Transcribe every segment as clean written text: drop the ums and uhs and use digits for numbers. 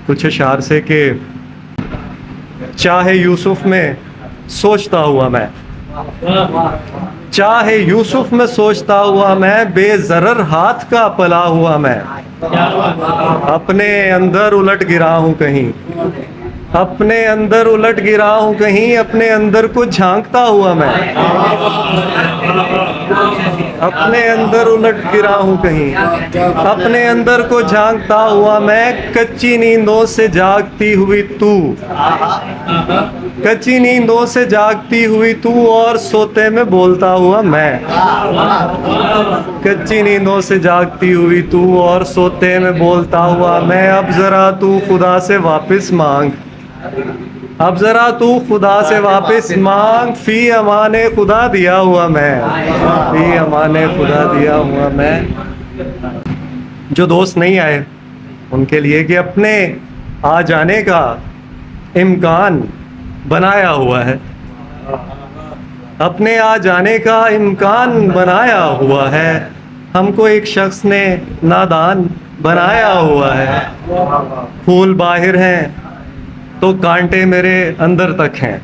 کچھ اشعار سے کہ چاہے یوسف میں سوچتا ہوا میں، چاہے یوسف میں سوچتا ہوا میں، بے ضرر ہاتھ کا پلا ہوا میں، اپنے اندر الٹ گرا ہوں کہیں، اپنے اندر الٹ گرا ہوں کہیں، اپنے اندر کو جھانکتا ہوا میں، اپنے اندر الٹ گرا ہوں کہیں، اپنے اندر کو جھانکتا ہوا میں، کچی نیندوں سے جاگتی ہوئی تو، کچی نیندوں سے جاگتی ہوئی تو، اور سوتے میں بولتا ہوا میں، کچی نیندوں سے جاگتی ہوئی تو اور سوتے میں بولتا ہوا میں، اب ذرا تو خدا سے واپس مانگ، اب ذرا تو خدا سے واپس مانگ، فی امان خدا دیا ہوا میں، فی امان خدا دیا ہوا میں۔ جو دوست نہیں آئے ان کے لیے کہ اپنے آ جانے کا امکان بنایا ہوا ہے، اپنے آ جانے کا امکان بنایا ہوا ہے، ہم کو ایک شخص نے نادان بنایا ہوا ہے، پھول باہر ہیں تو کانٹے میرے اندر تک ہیں،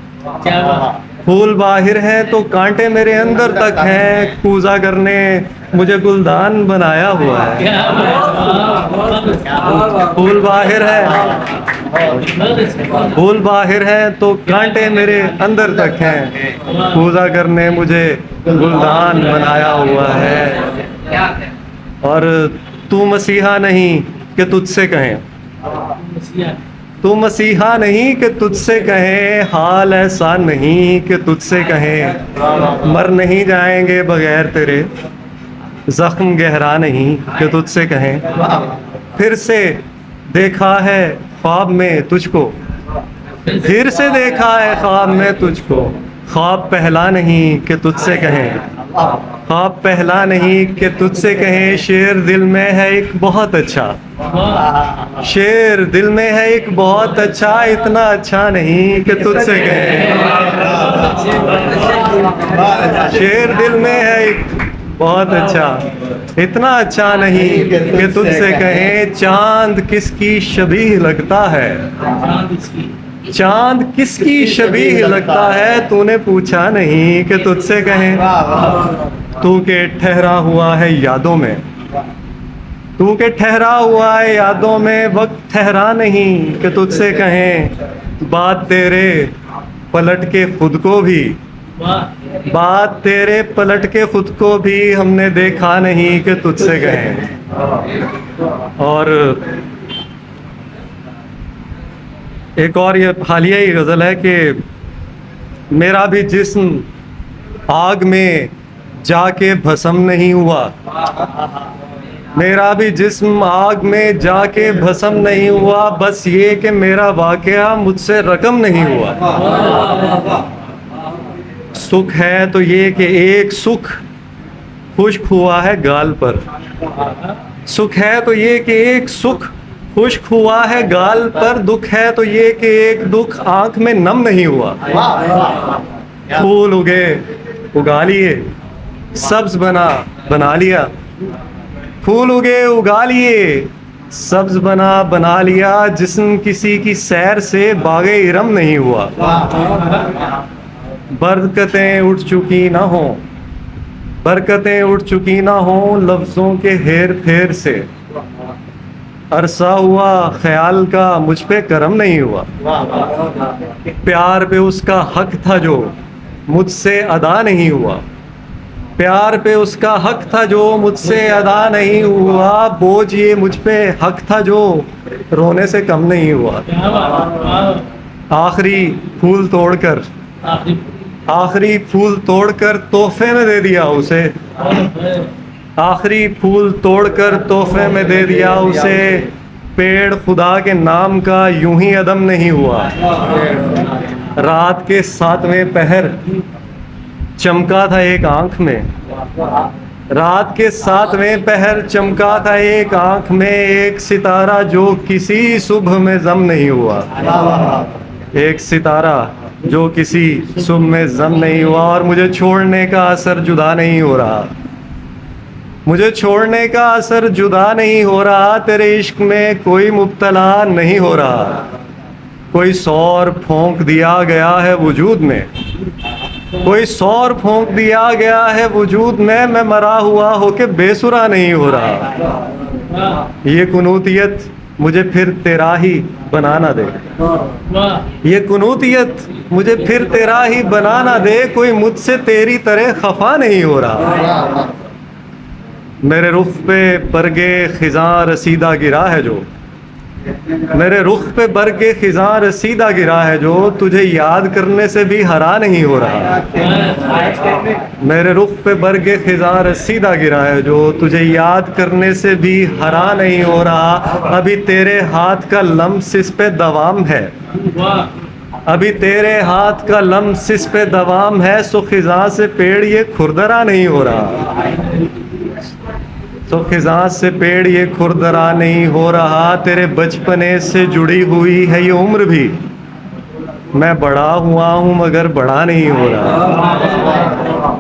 پھول باہر ہیں تو کانٹے میرے اندر تک ہیں، کوزہ کرنے مجھے گلدان بنایا ہوا ہے، پھول باہر ہے، پھول باہر ہے تو کانٹے میرے اندر تک ہیں، کوزہ کرنے مجھے گلدان بنایا ہوا ہے، اور تو مسیحا نہیں کہ تجھ سے کہیں، تو مسیحا نہیں کہ تجھ سے کہیں، حال ایسا نہیں کہ تجھ سے کہیں، مر نہیں جائیں گے بغیر تیرے، زخم گہرا نہیں کہ تجھ سے کہیں، پھر سے دیکھا ہے خواب میں تجھ کو، پھر سے دیکھا ہے خواب میں تجھ کو، خواب پہلا نہیں کہ تجھ سے کہیں، خواب پہلا نہیں کہ تجھ سے کہیں، شعر دل میں ہے ایک بہت اچھا، شعر دل میں ہے ایک بہت اچھا، اتنا اچھا نہیں کہ تجھ سے کہیں، شعر دل میں ہے ایک بہت اچھا، اتنا اچھا نہیں کہ تجھ سے کہیں، چاند کس کی شبیہ لگتا ہے، چاند کس کی شبیہ لگتا ہے، تو نے پوچھا نہیں کہ تجھ سے کہیں، تو کہ ٹھہرا ہوا ہے یادوں میں، تو کہ ٹھہرا ہوا ہے یادوں میں، وقت ٹھہرا نہیں کہ تجھ سے کہیں، بات تیرے پلٹ کے خود کو بھی، بات تیرے پلٹ کے خود کو بھی، ہم نے دیکھا نہیں کہ تجھ سے کہیں۔ اور ایک اور یہ حالیہ ہی غزل ہے کہ میرا بھی جسم آگ میں جا کے بھسم نہیں ہوا، میرا بھی جسم آگ میں جا کے بھسم نہیں ہوا، بس یہ کہ میرا واقعہ مجھ سے رقم نہیں ہوا، سکھ ہے تو یہ کہ ایک سکھ خشک ہوا ہے گال پر، سکھ ہے تو یہ کہ ایک سکھ خشک ہوا ہے گال پر، دکھ ہے تو یہ کہ ایک دکھ آنکھ میں نم نہیں ہوا، پھول اگے اگا لیے، سبز بنا لیا، پھول اگے اگا لیے، سبز بنا لیا، جسم کسی کی سیر سے باغ ارم نہیں ہوا، برکتیں اٹھ چکی نہ ہوں، برکتیں اٹھ چکی نہ ہوں لفظوں کے ہیر پھیر سے، عرصہ ہوا خیال کا مجھ پہ کرم نہیں ہوا، پیار پہ اس کا حق تھا جو مجھ سے ادا نہیں ہوا، پیار پہ اس کا حق تھا جو مجھ سے ادا نہیں ہوا، بوجھ یہ مجھ پہ حق تھا جو رونے سے کم نہیں ہوا، آخری پھول توڑ کر، آخری پھول توڑ کر تحفے میں دے دیا اسے، آخری پھول توڑ کر تحفے میں دے دیا اسے، پیڑ خدا کے نام کا یوں ہی عدم نہیں ہوا، رات کے 7ویں پہر چمکا تھا ایک آنکھ میں، رات کے 7ویں پہر چمکا تھا ایک آنکھ میں، ایک ستارہ جو کسی صبح میں ضم نہیں ہوا، ایک ستارہ جو کسی صبح میں ضم نہیں ہوا، اور مجھے چھوڑنے کا اثر جدا نہیں ہو رہا، مجھے چھوڑنے کا اثر جدا نہیں ہو رہا، تیرے عشق میں کوئی مبتلا نہیں ہو رہا، کوئی سور پھونک دیا گیا ہے وجود میں، کوئی سور پھونک دیا گیا ہے وجود میں مرا ہوا ہو کے بے سرا نہیں ہو رہا، یہ قنوتیت مجھے پھر تیرا ہی بنا نہ دے، یہ قنوتیت مجھے پھر تیرا ہی بنا نہ دے، کوئی مجھ سے تیری طرح خفا نہیں ہو رہا، میرے رخ پہ برگ خزاں رسیدہ گرا ہے جو، میرے رخ پہ برگ خزاں رسیدہ گرا ہے جو، تجھے یاد کرنے سے بھی ہرا نہیں ہو رہا، میرے رخ پہ برگ خزاں رسیدہ گرا ہے جو، تجھے یاد کرنے سے بھی ہرا نہیں ہو رہا، ابھی تیرے ہاتھ کا لمس اس پہ دوام ہے، ابھی تیرے ہاتھ کا لمس اس پہ دوام ہے، سو خزاں سے پیڑ یہ کھردرا نہیں ہو رہا، تو خزاں سے پیڑ یہ کھردرا نہیں ہو رہا، تیرے بچپنے سے جڑی ہوئی ہے یہ عمر بھی، میں بڑا ہوا ہوں مگر بڑا نہیں ہو رہا،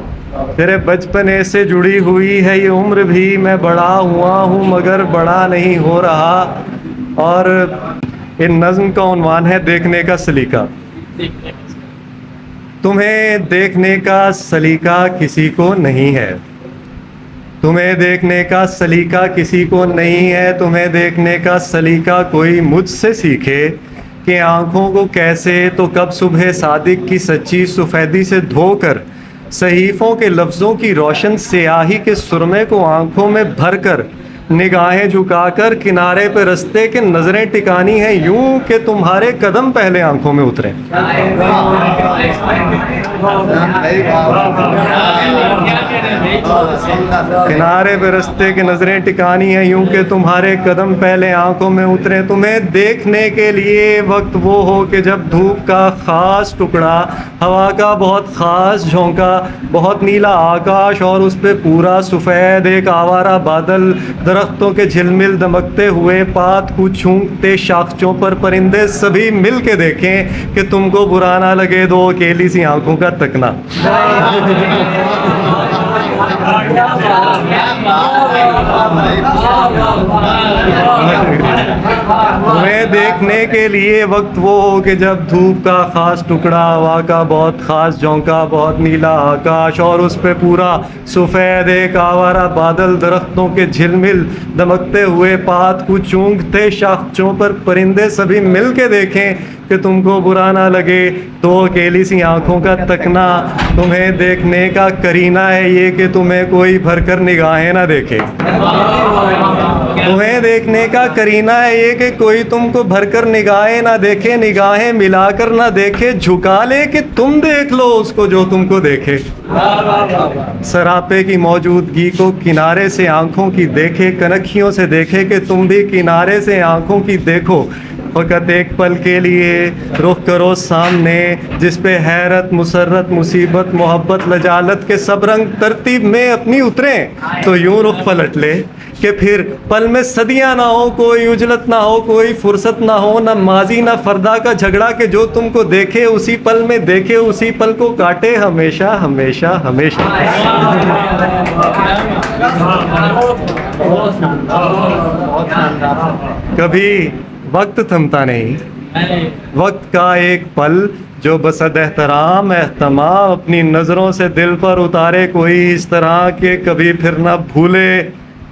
تیرے بچپنے سے جڑی ہوئی ہے یہ عمر بھی، میں بڑا ہوا ہوں مگر بڑا نہیں ہو رہا۔ اور ان نظم کا عنوان ہے دیکھنے کا سلیقہ۔ تمہیں دیکھنے کا سلیقہ کسی کو نہیں ہے، تمہیں دیکھنے کا سلیقہ کسی کو نہیں ہے، تمہیں دیکھنے کا سلیقہ کوئی مجھ سے سیکھے، کہ آنکھوں کو کیسے تو کب صبح صادق کی سچی سفیدی سے دھو کر، صحیفوں کے لفظوں کی روشن سیاہی کے سرمے کو آنکھوں میں بھر کر، نگاہیں جھکا کر کنارے پہ رستے کے نظریں ٹکانی ہیں یوں کہ تمہارے قدم پہلے آنکھوں میں اتریں، کنارے پہ رستے کے نظریں ٹکانی ہیں یوں کہ تمہارے قدم پہلے آنکھوں میں اتریں، تمہیں دیکھنے کے لیے وقت وہ ہو کہ جب دھوپ کا خاص ٹکڑا، ہوا کا بہت خاص جھونکا، بہت نیلا آکاش اور اس پہ پورا سفید ایک آوارہ بادل، درختوں کے جھلمل دمکتے ہوئے پات کو چھونکتے شاخچوں پر پرندے سبھی مل کے دیکھیں کہ تم کو برا نہ لگے دو اکیلی سی آنکھوں کا تکنا، تمہیں دیکھنے کے لیے وقت وہ ہو کہ جب دھوپ کا خاص ٹکڑا، ہوا کا بہت خاص جھونکا، بہت نیلا آکاش اور اس پہ پورا سفید ایک آوارہ بادل، درختوں کے جھلمل دمکتے ہوئے پات کو چونکتے شاخچوں پر پرندے سبھی مل کے دیکھیں کہ تم کو برا نہ لگے تو اکیلی سی آنکھوں کا تکنا، تمہیں دیکھنے کا کرینہ ہے یہ کہ تمہیں کوئی بھر کر نگاہیں نہ دیکھے، تمہیں دیکھنے کا کرینہ ہے یہ کہ کوئی تم کو بھر کر نگاہیں نہ دیکھے، نگاہیں ملا کر نہ دیکھے، جھکا لے کہ تم دیکھ لو اس کو جو تم کو دیکھے، سراپے کی موجودگی کو کنارے سے آنکھوں کی دیکھے، کنکھیوں سے دیکھے کہ تم بھی کنارے سے آنکھوں کی دیکھو، فقط ایک پل کے لیے رخ کرو سامنے جس پہ حیرت، مسرت، مصیبت، محبت، لجالت کے سب رنگ ترتیب میں اپنی اتریں، تو یوں رخ پلٹ لے کہ پھر پل میں صدیاں نہ ہو، کوئی عجلت نہ ہو، کوئی فرصت نہ ہو، نہ ماضی نہ فردا کا جھگڑا، کہ جو تم کو دیکھے اسی پل میں دیکھے، اسی پل کو کاٹے ہمیشہ ہمیشہ ہمیشہ۔ کبھی وقت تھمتا نہیں، وقت کا ایک پل جو بصد احترام اہتمام اپنی نظروں سے دل پر اتارے کوئی اس طرح کہ کبھی پھر نہ بھولے،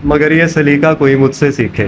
مگر یہ سلیقہ کوئی مجھ سے سیکھے۔